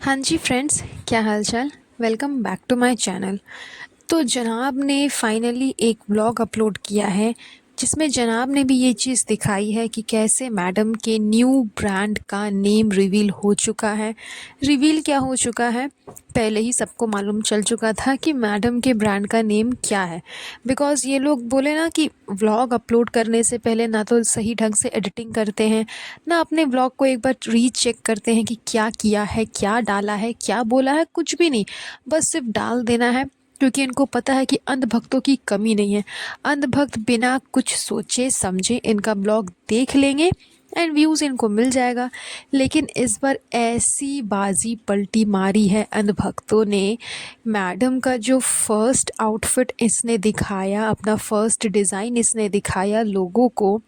हाँ जी फ्रेंड्स, क्या हाल चाल। Welcome back to my channel. तो जनाब ने फाइनली एक व्लॉग अपलोड किया है जिसमें जनाब ने भी ये चीज़ दिखाई है कि कैसे मैडम के न्यू ब्रांड का नेम रिवील हो चुका है। रिवील क्या हो चुका है, पहले ही सबको मालूम चल चुका था कि मैडम के ब्रांड का नेम क्या है। बिकॉज़ ये लोग बोले ना कि व्लॉग अपलोड करने से पहले ना तो सही ढंग से एडिटिंग करते हैं, ना अपने व्लॉग को एक बार रीचेक करते हैं कि क्या किया है, क्या डाला है, क्या बोला है, कुछ भी नहीं, बस सिर्फ डाल देना है। क्योंकि इनको पता है कि अंधभक्तों की कमी नहीं है। अंधभक्त बिना कुछ सोचे समझे इनका ब्लॉग देख लेंगे एंड व्यूज़ इनको मिल जाएगा। लेकिन इस बार ऐसी बाजी पलटी मारी है अंधभक्तों ने। मैडम का जो फर्स्ट आउटफिट इसने दिखाया, अपना फर्स्ट डिज़ाइन इसने दिखाया लोगों को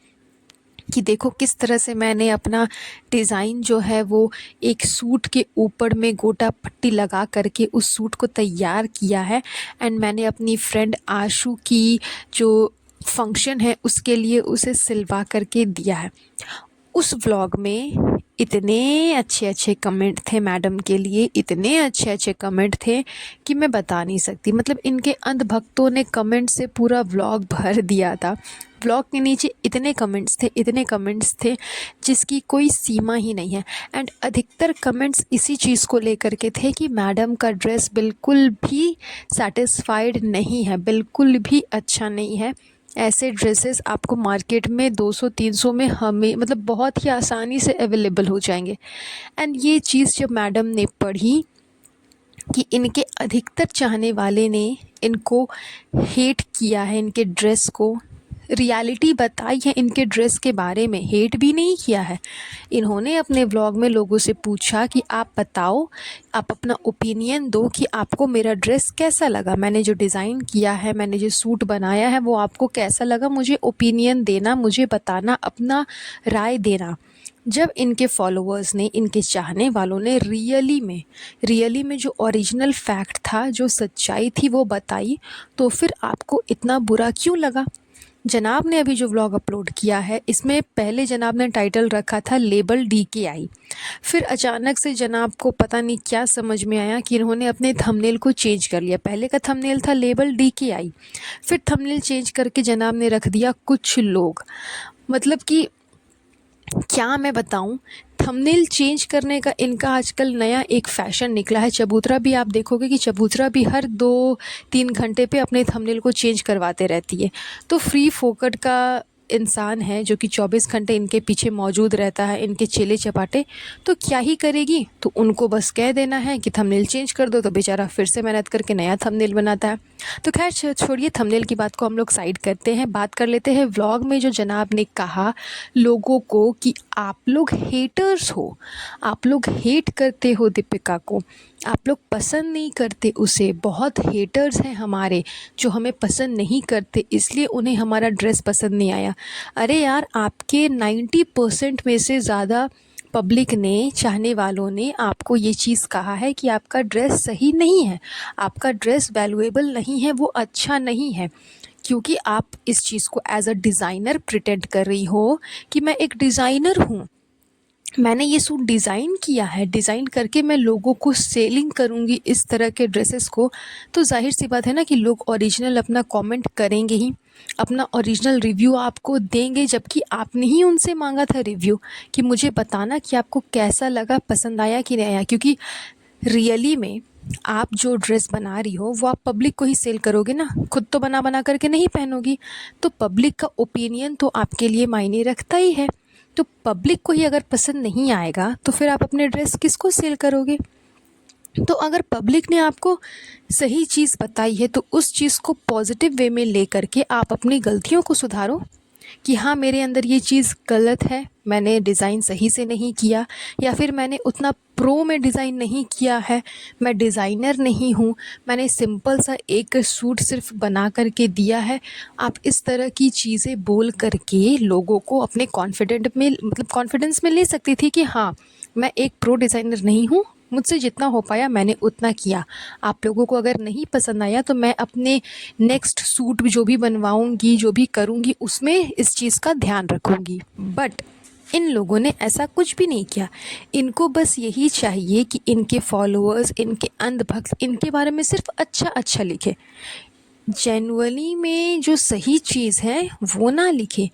कि देखो किस तरह से मैंने अपना डिज़ाइन जो है वो एक सूट के ऊपर में गोटा पट्टी लगा करके उस सूट को तैयार किया है। एंड मैंने अपनी फ्रेंड आशू की जो फंक्शन है उसके लिए उसे सिलवा करके दिया है। उस व्लॉग में इतने अच्छे अच्छे कमेंट थे मैडम के लिए, इतने अच्छे अच्छे कमेंट थे कि मैं बता नहीं सकती। मतलब इनके अंधभक्तों ने कमेंट से पूरा व्लॉग भर दिया था। व्लॉग के नीचे इतने कमेंट्स थे, इतने कमेंट्स थे जिसकी कोई सीमा ही नहीं है। एंड अधिकतर कमेंट्स इसी चीज़ को लेकर के थे कि मैडम का ड्रेस बिल्कुल भी सेटिस्फाइड नहीं है, बिल्कुल भी अच्छा नहीं है। ऐसे ड्रेसेस आपको मार्केट में 200-300 में हमें मतलब बहुत ही आसानी से अवेलेबल हो जाएंगे। एंड ये चीज़ जब मैडम ने पढ़ी कि इनके अधिकतर चाहने वाले ने इनको हेट किया है, इनके ड्रेस को रियलिटी बताई है, इनके ड्रेस के बारे में हेट भी नहीं किया है। इन्होंने अपने व्लॉग में लोगों से पूछा कि आप बताओ, आप अपना ओपिनियन दो कि आपको मेरा ड्रेस कैसा लगा, मैंने जो डिज़ाइन किया है, मैंने जो सूट बनाया है वो आपको कैसा लगा, मुझे ओपिनियन देना, मुझे बताना, अपना राय देना। जब इनके फॉलोअर्स ने, इनके चाहने वालों ने रियली में जो ओरिजिनल फैक्ट था, जो सच्चाई थी वो बताई, तो फिर आपको इतना बुरा क्यों लगा। जनाब ने अभी जो व्लॉग अपलोड किया है इसमें पहले जनाब ने टाइटल रखा था लेबल DKI। फिर अचानक से जनाब को पता नहीं क्या समझ में आया कि इन्होंने अपने थंबनेल को चेंज कर लिया। पहले का थंबनेल था लेबल DKI, फिर थंबनेल चेंज करके जनाब ने रख दिया कुछ लोग। मतलब कि क्या मैं बताऊं, थंबनेल चेंज करने का इनका आजकल नया एक फ़ैशन निकला है। चबूतरा भी आप देखोगे कि चबूतरा भी हर 2-3 घंटे पे अपने थंबनेल को चेंज करवाते रहती है। तो फ्री फोकट का इंसान है जो कि 24 घंटे इनके पीछे मौजूद रहता है, इनके चेले चपाटे, तो क्या ही करेगी। तो उनको बस कह देना है कि थंबनेल चेंज कर दो, तो बेचारा फिर से मेहनत करके नया थंबनेल बनाता है। तो खैर छोड़िए, थंबनेल की बात को हम लोग साइड करते हैं, बात कर लेते हैं व्लॉग में जो जनाब ने कहा लोगों को कि आप लोग हेटर्स हो, आप लोग हेट करते हो दीपिका को, आप लोग पसंद नहीं करते उसे। बहुत हेटर्स हैं हमारे जो हमें पसंद नहीं करते, इसलिए उन्हें हमारा ड्रेस पसंद नहीं आया। अरे यार, आपके 90% में से ज़्यादा पब्लिक ने, चाहने वालों ने आपको ये चीज़ कहा है कि आपका ड्रेस सही नहीं है, आपका ड्रेस वैल्यूएबल नहीं है, वो अच्छा नहीं है। क्योंकि आप इस चीज़ को एज अ डिज़ाइनर प्रिटेंड कर रही हो कि मैं एक डिज़ाइनर हूँ, मैंने ये सूट डिज़ाइन किया है, डिज़ाइन करके मैं लोगों को सेलिंग करूँगी इस तरह के ड्रेसेस को। तो जाहिर सी बात है ना कि लोग ओरिजिनल अपना कमेंट करेंगे ही, अपना ओरिजिनल रिव्यू आपको देंगे। जबकि आपने ही उनसे मांगा था रिव्यू कि मुझे बताना कि आपको कैसा लगा, पसंद आया कि नहीं आया। क्योंकि रियली में आप जो ड्रेस बना रही हो वो आप पब्लिक को ही सेल करोगे ना, खुद तो बना बना करके नहीं पहनोगी। तो पब्लिक का ओपिनियन तो आपके लिए मायने रखता ही है। तो पब्लिक को ही अगर पसंद नहीं आएगा तो फिर आप अपने ड्रेस किसको सेल करोगे। तो अगर पब्लिक ने आपको सही चीज़ बताई है तो उस चीज़ को पॉजिटिव वे में ले करके आप अपनी गलतियों को सुधारो कि हाँ, मेरे अंदर ये चीज़ गलत है, मैंने डिज़ाइन सही से नहीं किया, या फिर मैंने उतना प्रो में डिज़ाइन नहीं किया है, मैं डिज़ाइनर नहीं हूँ, मैंने सिंपल सा एक सूट सिर्फ बना करके दिया है। आप इस तरह की चीज़ें बोल करके लोगों को अपने कॉन्फिडेंस में ले सकती थी कि हाँ, मैं एक प्रो डिज़ाइनर नहीं हूँ, मुझसे जितना हो पाया मैंने उतना किया। आप लोगों को अगर नहीं पसंद आया तो मैं अपने नेक्स्ट सूट जो भी बनवाऊंगी, जो भी करूंगी, उसमें इस चीज़ का ध्यान रखूंगी। बट इन लोगों ने ऐसा कुछ भी नहीं किया। इनको बस यही चाहिए कि इनके फॉलोअर्स, इनके अंधभक्त इनके बारे में सिर्फ अच्छा अच्छा लिखे, जेनुअली में जो सही चीज़ है वो ना लिखे।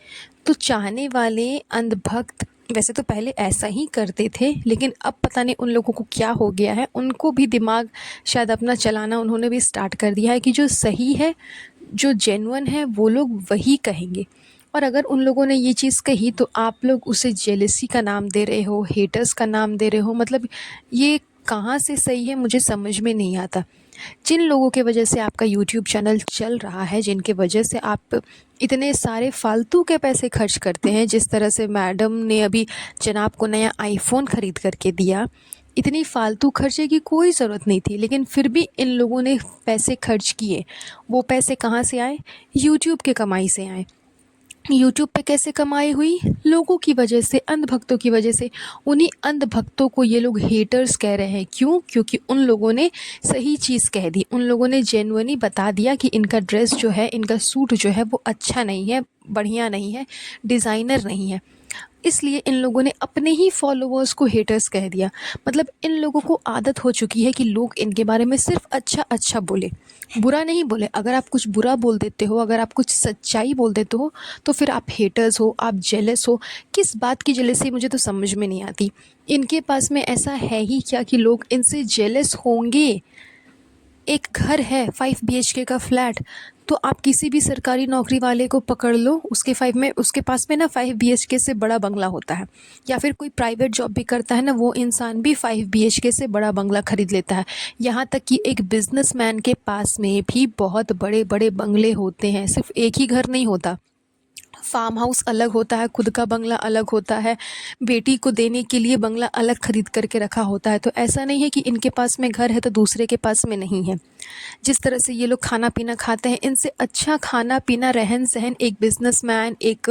तो चाहने वाले अंधभक्त वैसे तो पहले ऐसा ही करते थे, लेकिन अब पता नहीं उन लोगों को क्या हो गया है, उनको भी दिमाग शायद अपना चलाना उन्होंने भी स्टार्ट कर दिया है कि जो सही है, जो जेन्युइन है वो लोग वही कहेंगे। और अगर उन लोगों ने ये चीज़ कही तो आप लोग उसे जेलसी का नाम दे रहे हो, हेटर्स का नाम दे रहे हो, मतलब ये कहाँ से सही है मुझे समझ में नहीं आता। जिन लोगों के वजह से आपका यूट्यूब चैनल चल रहा है, जिनके वजह से आप इतने सारे फालतू के पैसे खर्च करते हैं, जिस तरह से मैडम ने अभी जनाब को नया आईफोन ख़रीद करके दिया, इतनी फालतू खर्चे की कोई ज़रूरत नहीं थी, लेकिन फिर भी इन लोगों ने पैसे खर्च किए। वो पैसे कहाँ से आए? यूट्यूब के कमाई से आए। यूट्यूब पे कैसे कमाई हुई? लोगों की वजह से, अंधभक्तों की वजह से। उन्हीं अंधभक्तों को ये लोग हेटर्स कह रहे हैं। क्यों? क्योंकि उन लोगों ने सही चीज़ कह दी, उन लोगों ने जेन्युइनली बता दिया कि इनका ड्रेस जो है, इनका सूट जो है वो अच्छा नहीं है, बढ़िया नहीं है, डिज़ाइनर नहीं है। इसलिए इन लोगों ने अपने ही फॉलोअर्स को हेटर्स कह दिया। मतलब इन लोगों को आदत हो चुकी है कि लोग इनके बारे में सिर्फ अच्छा अच्छा बोले, बुरा नहीं बोले। अगर आप कुछ बुरा बोल देते हो, अगर आप कुछ सच्चाई बोल देते हो, तो फिर आप हेटर्स हो, आप जेलस हो। किस बात की जेलसी मुझे तो समझ में नहीं आती। इनके पास में ऐसा है ही क्या कि लोग इनसे जेलस होंगे? एक घर है 5 BHK का फ्लैट, तो आप किसी भी सरकारी नौकरी वाले को पकड़ लो, उसके पास में ना 5 BHK से बड़ा बंगला होता है। या फिर कोई प्राइवेट जॉब भी करता है ना, वो इंसान भी 5 BHK से बड़ा बंगला खरीद लेता है। यहाँ तक कि एक बिजनेसमैन के पास में भी बहुत बड़े बड़े बंगले होते हैं, सिर्फ एक ही घर नहीं होता। फार्म हाउस अलग होता है, खुद का बंगला अलग होता है, बेटी को देने के लिए बंगला अलग खरीद करके रखा होता है। तो ऐसा नहीं है कि इनके पास में घर है तो दूसरे के पास में नहीं है। जिस तरह से ये लोग खाना पीना खाते हैं, इनसे अच्छा खाना पीना, रहन सहन एक बिजनेसमैन, एक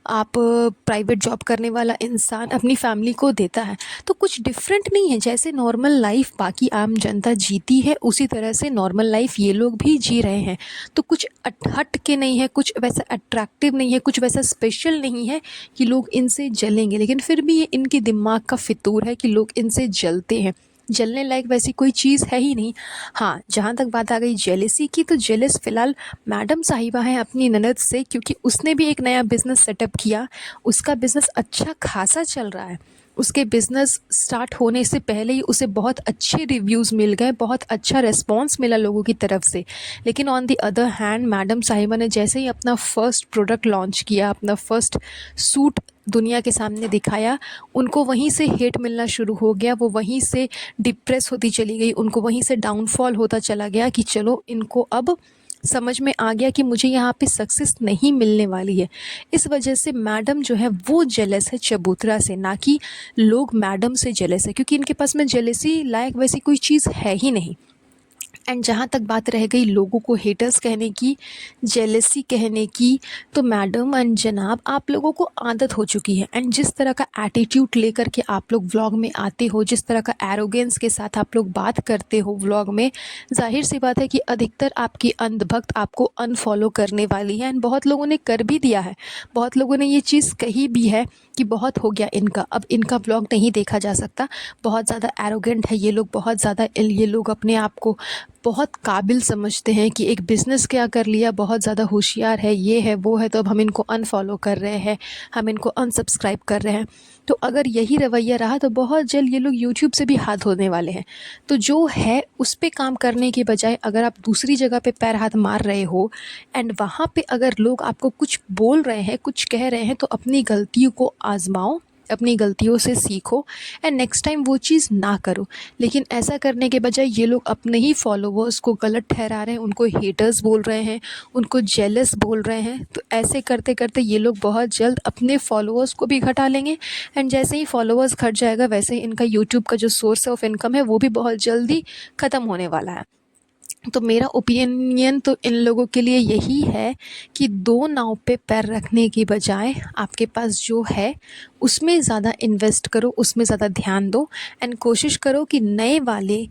आप प्राइवेट जॉब करने वाला इंसान अपनी फैमिली को देता है। तो कुछ डिफरेंट नहीं है। जैसे नॉर्मल लाइफ बाकी आम जनता जीती है, उसी तरह से नॉर्मल लाइफ ये लोग भी जी रहे हैं। तो कुछ हट के नहीं है, कुछ वैसा अट्रैक्टिव नहीं है, कुछ वैसा स्पेशल नहीं है कि लोग इनसे जलेंगे। लेकिन फिर भी ये इनके दिमाग का फितूर है कि लोग इनसे जलते हैं। जलने लायक वैसी कोई चीज़ है ही नहीं। हाँ, जहाँ तक बात आ गई जेलसी की, तो जेलस फ़िलहाल मैडम साहिबा हैं अपनी ननद से, क्योंकि उसने भी एक नया बिज़नेस सेटअप किया। उसका बिज़नेस अच्छा खासा चल रहा है। उसके बिज़नेस स्टार्ट होने से पहले ही उसे बहुत अच्छे रिव्यूज़ मिल गए, बहुत अच्छा रिस्पॉन्स मिला लोगों की तरफ से। लेकिन on the other hand madam साहिबा ने जैसे ही अपना फ़र्स्ट प्रोडक्ट लॉन्च किया, अपना फ़र्स्ट सूट दुनिया के सामने दिखाया, उनको वहीं से हेट मिलना शुरू हो गया। वो वहीं से डिप्रेस होती चली गई, उनको वहीं से डाउनफॉल होता चला गया कि चलो इनको अब समझ में आ गया कि मुझे यहाँ पे सक्सेस नहीं मिलने वाली है। इस वजह से मैडम जो है वो जेलस है चबूतरा से, ना कि लोग मैडम से जेलस है, क्योंकि इनके पास में जेलसी लायक वैसी कोई चीज़ है ही नहीं। एंड जहाँ तक बात रह गई लोगों को हेटर्स कहने की, जेलसी कहने की, तो मैडम एंड जनाब आप लोगों को आदत हो चुकी है। एंड जिस तरह का एटीट्यूड लेकर के आप लोग व्लॉग में आते हो, जिस तरह का एरोगेंस के साथ आप लोग बात करते हो व्लॉग में, जाहिर सी बात है कि अधिकतर आपकी अंधभक्त आपको अनफॉलो करने वाली है। एंड बहुत लोगों ने कर भी दिया है, बहुत लोगों ने ये चीज़ कही भी है कि बहुत हो गया इनका, अब इनका व्लॉग नहीं देखा जा सकता, बहुत ज़्यादा एरोगेंट है ये लोग, बहुत ज़्यादा ये लोग अपने आप को बहुत काबिल समझते हैं कि एक बिज़नेस क्या कर लिया, बहुत ज़्यादा होशियार है, ये है वो है, तो अब हम इनको अनफॉलो कर रहे हैं, हम इनको अनसब्सक्राइब कर रहे हैं। तो अगर यही रवैया रहा तो बहुत जल्द ये लोग यूट्यूब से भी हाथ धोने वाले हैं। तो जो है उस पे काम करने के बजाय अगर आप दूसरी जगह पे पैर हाथ मार रहे हो एंड वहाँ पे अगर लोग आपको कुछ बोल रहे हैं, कुछ कह रहे हैं, तो अपनी गलतियों को आज़माओ, अपनी गलतियों से सीखो एंड नेक्स्ट टाइम वो चीज़ ना करो। लेकिन ऐसा करने के बजाय ये लोग अपने ही फॉलोवर्स को गलत ठहरा रहे हैं, उनको हेटर्स बोल रहे हैं, उनको जेलस बोल रहे हैं। तो ऐसे करते करते ये लोग बहुत जल्द अपने फॉलोवर्स को भी घटा लेंगे। एंड जैसे ही फॉलोवर्स घट जाएगा, वैसे ही इनका यूट्यूब का जो सोर्स ऑफ इनकम है वो भी बहुत जल्दी ख़त्म होने वाला है। तो मेरा ओपिनियन तो इन लोगों के लिए यही है कि दो नाव पे पैर रखने की बजाय आपके पास जो है उसमें ज़्यादा इन्वेस्ट करो, उसमें ज़्यादा ध्यान दो एंड कोशिश करो कि नए वाले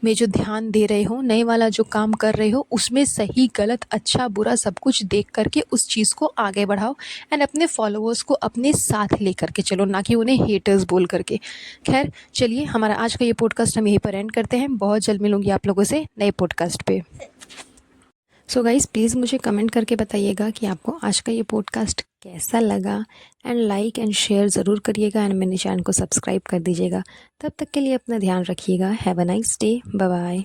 में जो ध्यान दे रहे हो, नए वाला जो काम कर रहे हो, उसमें सही गलत अच्छा बुरा सब कुछ देख करके उस चीज़ को आगे बढ़ाओ एंड अपने फॉलोअर्स को अपने साथ लेकर के चलो, ना कि उन्हें हेटर्स बोल करके। खैर चलिए, हमारा आज का ये पॉडकास्ट हम यहीं पर एंड करते हैं। बहुत जल्द मिलूंगी आप लोगों से नए पॉडकास्ट पे। सो गाइज़, प्लीज़ मुझे कमेंट करके बताइएगा कि आपको आज का ये पॉडकास्ट कैसा लगा एंड लाइक एंड शेयर ज़रूर करिएगा एंड मेरे चैनल को सब्सक्राइब कर दीजिएगा। तब तक के लिए अपना ध्यान रखिएगा। Have a nice day. Bye bye.